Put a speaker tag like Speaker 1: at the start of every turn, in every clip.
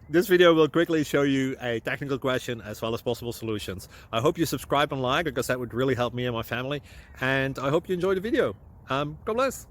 Speaker 1: This video will quickly show you a technical question as well as possible solutions. I hope you subscribe and like, because that would really help me and my family. And I hope you enjoy the video. God bless.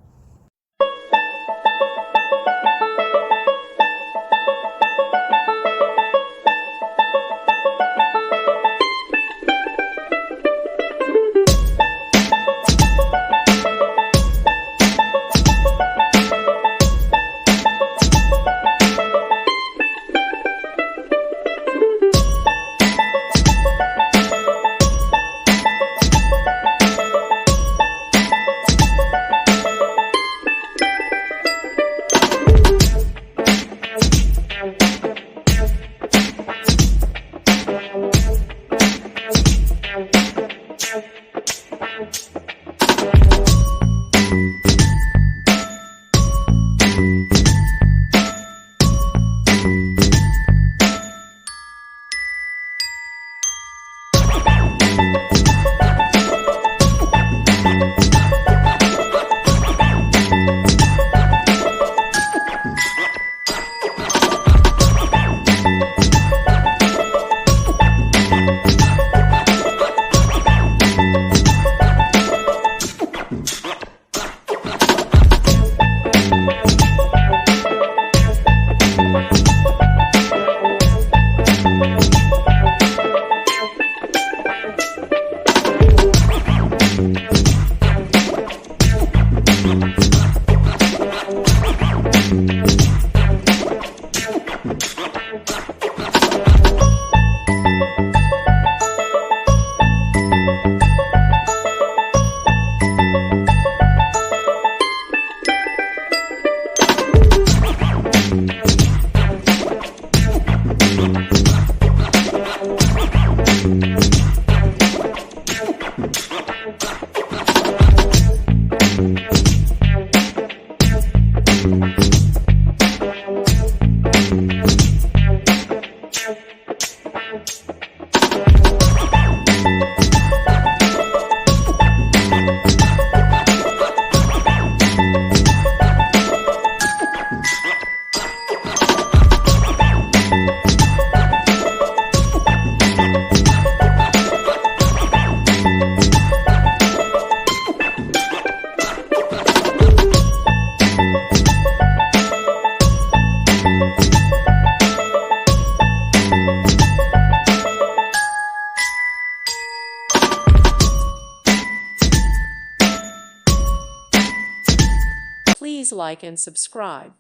Speaker 2: Please like and subscribe.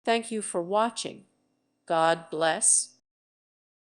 Speaker 2: Thank you for watching. God bless.